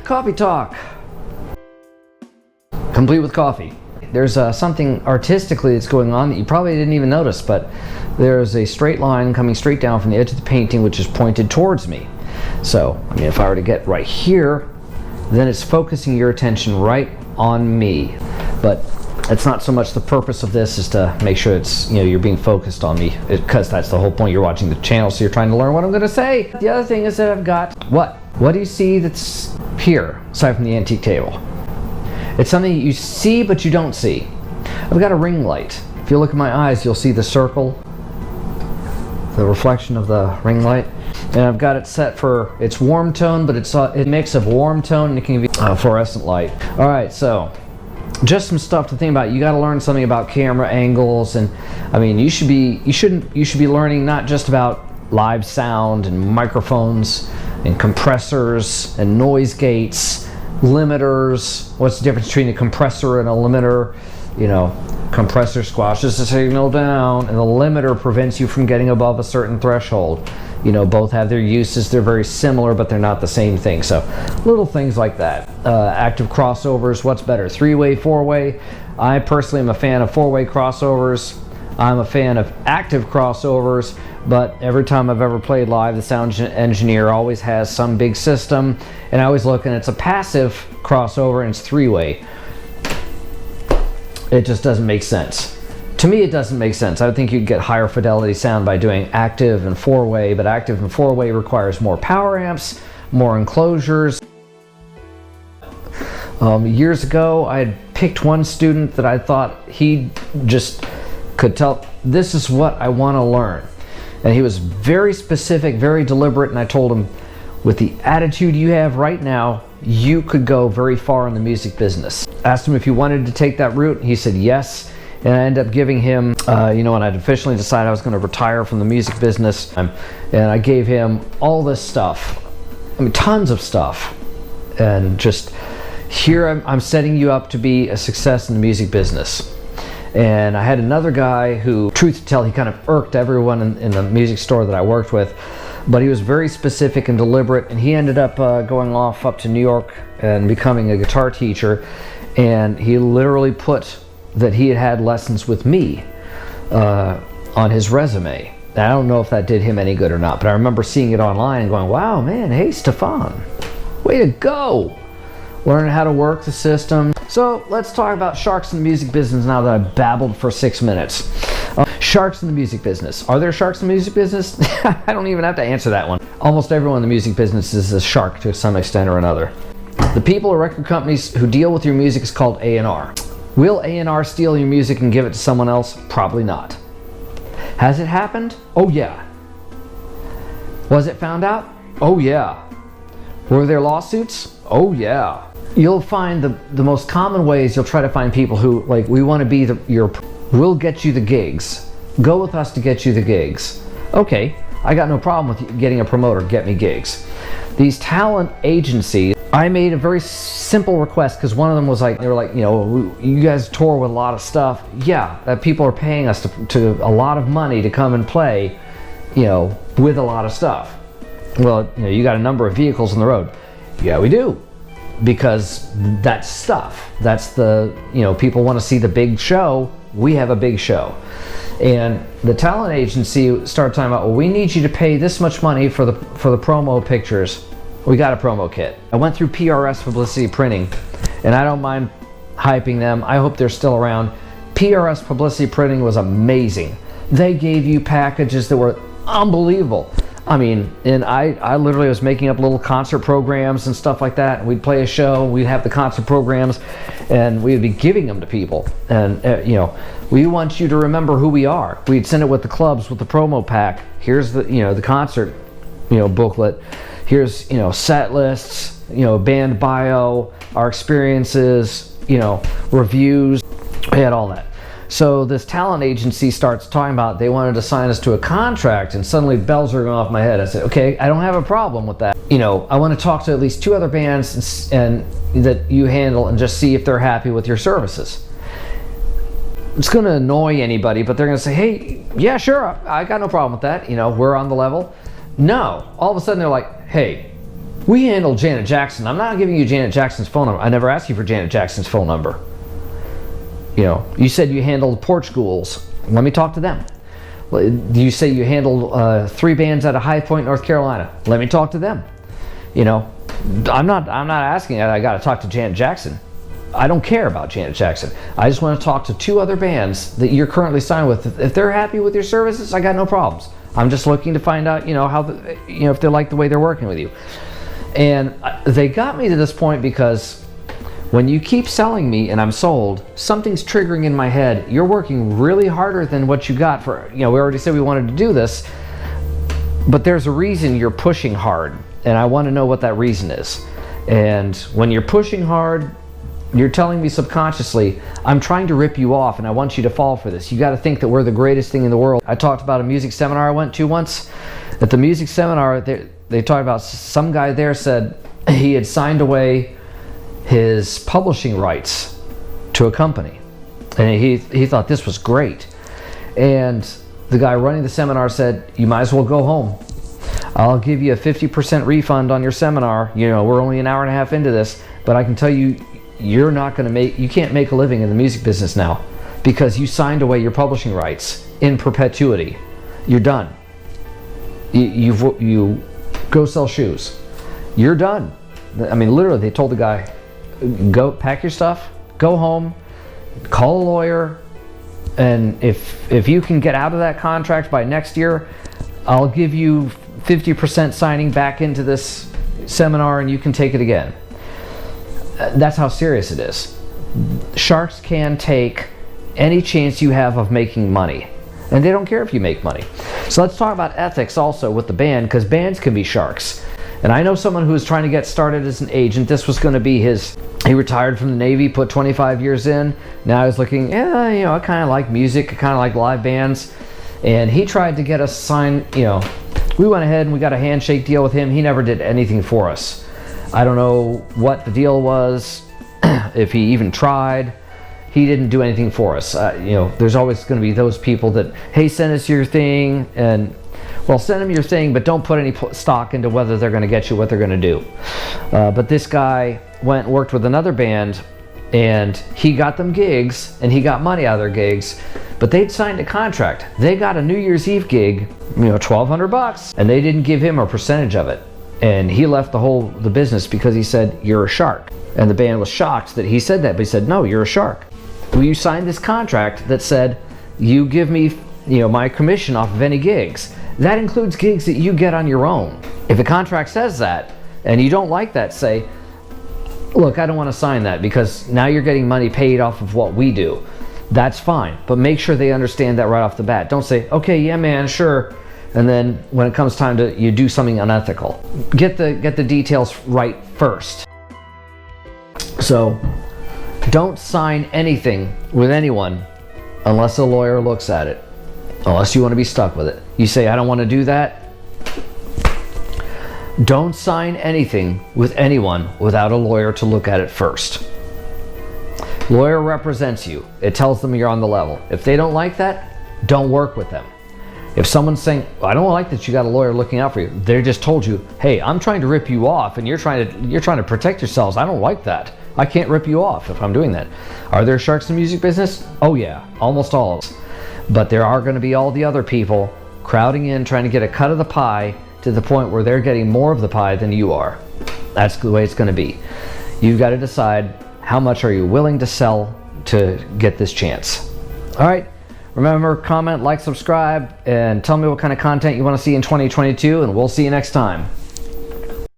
Coffee talk, complete with coffee. There's something artistically that's going on that you probably didn't even notice, but there's a straight line coming straight down from the edge of the painting, which is pointed towards me. So, I mean, if I were to get right here, then it's focusing your attention right on me. But it's not so much the purpose of this is to make sure it's, you're being focused on me, because that's the whole point. You're watching the channel, so you're trying to learn what I'm going to say. The other thing is that I've got, what do you see that's here, aside from the antique table? It's something you see, but you don't see. I've got a ring light. If you look at my eyes, you'll see the circle, the reflection of the ring light. And I've got it set for its warm tone, but it's a mix of warm tone and it can be fluorescent light. All right, so just some stuff to think about. You got to learn something about camera angles, and I mean, you should be learning not just about live sound and microphones and compressors and noise gates, limiters. What's the difference between a compressor and a limiter? Compressor squashes the signal down, and the limiter prevents you from getting above a certain threshold. Both have their uses. They're very similar, but they're not the same thing. So little things like that. Active crossovers, what's better, 3-way, 4-way? I personally am a fan of 4-way crossovers. I'm a fan of active crossovers, but every time I've ever played live, the sound engineer always has some big system, and I always look and it's a passive crossover and it's 3-way. It just doesn't make sense. To me, it doesn't make sense. I would think you'd get higher fidelity sound by doing active and 4-way, but active and 4-way requires more power amps, more enclosures. Years ago, I had picked one student that I thought he just could tell, this is what I want to learn. And he was very specific, very deliberate, and I told him, with the attitude you have right now, you could go very far in the music business. Asked him if he wanted to take that route. He said yes. And I ended up giving him, and I'd officially decided I was going to retire from the music business. And I gave him all this stuff. I mean, tons of stuff. And just, here I'm setting you up to be a success in the music business. And I had another guy who, truth to tell, he kind of irked everyone in the music store that I worked with. But he was very specific and deliberate, and he ended up going off up to New York and becoming a guitar teacher. And he literally put that he had had lessons with me on his resume. And I don't know if that did him any good or not, but I remember seeing it online and going, wow, man, hey, Stefan, way to go. Learning how to work the system. So let's talk about sharks in the music business now that I've babbled for 6 minutes. Sharks in the music business. Are there sharks in the music business? I don't even have to answer that one. Almost everyone in the music business is a shark to some extent or another. The people or record companies who deal with your music is called A&R. Will A&R steal your music and give it to someone else? Probably not. Has it happened? Oh yeah. Was it found out? Oh yeah. Were there lawsuits? Oh yeah. You'll find the most common ways you'll try to find people who, like, we want to be we'll get you the gigs. Go with us to get you the gigs. Okay, I got no problem with getting a promoter, get me gigs. These talent agencies, I made a very simple request because one of them was like, they were like, you guys tour with a lot of stuff. Yeah, that people are paying us to a lot of money to come and play, with a lot of stuff. Well, you got a number of vehicles on the road. Yeah, we do. Because that's stuff. That's people want to see the big show. We have a big show. And the talent agency started talking about, well, we need you to pay this much money for the promo pictures. We got a promo kit. I went through PRS Publicity Printing, and I don't mind hyping them. I hope they're still around. PRS Publicity Printing was amazing. They gave you packages that were unbelievable. I mean, and I literally was making up little concert programs and stuff like that. We'd play a show, we'd have the concert programs, and we'd be giving them to people. And we want you to remember who we are. We'd send it with the clubs with the promo pack. Here's the the concert booklet. Here's set lists, band bio, our experiences, reviews. We had all that. So this talent agency starts talking about they wanted to sign us to a contract, and suddenly bells are going off my head. I said, okay, I don't have a problem with that. I want to talk to at least 2 other bands and that you handle and just see if they're happy with your services. It's going to annoy anybody, but they're going to say, hey, yeah, sure, I got no problem with that. We're on the level. No, all of a sudden they're like, hey, We handled Janet Jackson. I'm not giving you Janet Jackson's phone number. I never asked you for Janet Jackson's phone number. You know, you said you handled Portugals. Let me talk to them. You say you handled 3 bands out of High Point, North Carolina. Let me talk to them. You know, I'm not asking. I got to talk to Janet Jackson. I don't care about Janet Jackson. I just want to talk to 2 other bands that you're currently signed with. If they're happy with your services, I got no problems. I'm just looking to find out, you know, if they like the way they're working with you. And they got me to this point because when you keep selling me and I'm sold, something's triggering in my head. You're working really harder than what you got for, you know, we already said we wanted to do this, but there's a reason you're pushing hard, and I want to know what that reason is. And when you're pushing hard, you're telling me subconsciously, I'm trying to rip you off and I want you to fall for this. You got to think that we're the greatest thing in the world. I talked about a music seminar I went to once. At the music seminar, they talked about some guy there said he had signed away his publishing rights to a company. And he thought this was great. And the guy running the seminar said, you might as well go home. I'll give you a 50% refund on your seminar. You know, we're only an hour and a half into this, but I can tell you, you can't make a living in the music business now because you signed away your publishing rights in perpetuity. You're done. You go sell shoes. You're done. I mean, literally, they told the guy, go pack your stuff, go home, call a lawyer, and if you can get out of that contract by next year, I'll give you 50% signing back into this seminar and you can take it again. That's how serious it is. Sharks can take any chance you have of making money, and they don't care if you make money. So let's talk about ethics also with the band, because bands can be sharks. And I know someone who was trying to get started as an agent. This was going to be he retired from the Navy, put 25 years in. Now he's looking, you know, I kind of like music, I kind of like live bands. And he tried to get us signed, you know, we went ahead and we got a handshake deal with him. He never did anything for us. I don't know what the deal was, if he even tried. He didn't do anything for us. You know, there's always going to be those people that, hey, send us your thing, and well, send them your thing, but don't put any stock into whether they're going to get you what they're going to do. But this guy went and worked with another band, and he got them gigs, and he got money out of their gigs, but they'd signed a contract. They got a New Year's Eve gig, you know, $1,200, and they didn't give him a percentage of it. And he left the business because he said, you're a shark. And the band was shocked that he said that, but he said, no, you're a shark. Well, you signed this contract that said, you give me, you know, my commission off of any gigs. That includes gigs that you get on your own. If a contract says that, and you don't like that, say, look, I don't want to sign that because now you're getting money paid off of what we do. That's fine, but make sure they understand that right off the bat. Don't say, okay, yeah, man, sure. And then when it comes time to you do something unethical, get the details right first. So don't sign anything with anyone unless a lawyer looks at it, unless you want to be stuck with it. You say, I don't want to do that. Don't sign anything with anyone without a lawyer to look at it first. Lawyer represents you. It tells them you're on the level. If they don't like that, don't work with them. If someone's saying, well, I don't like that you got a lawyer looking out for you, they just told you, hey, I'm trying to rip you off and you're trying to protect yourselves. I don't like that. I can't rip you off if I'm doing that. Are there sharks in the music business? Oh yeah, almost all of us. But there are going to be all the other people crowding in, trying to get a cut of the pie to the point where they're getting more of the pie than you are. That's the way it's going to be. You've got to decide how much are you willing to sell to get this chance. All right. Remember, comment, like, subscribe, and tell me what kind of content you want to see in 2022, and we'll see you next time.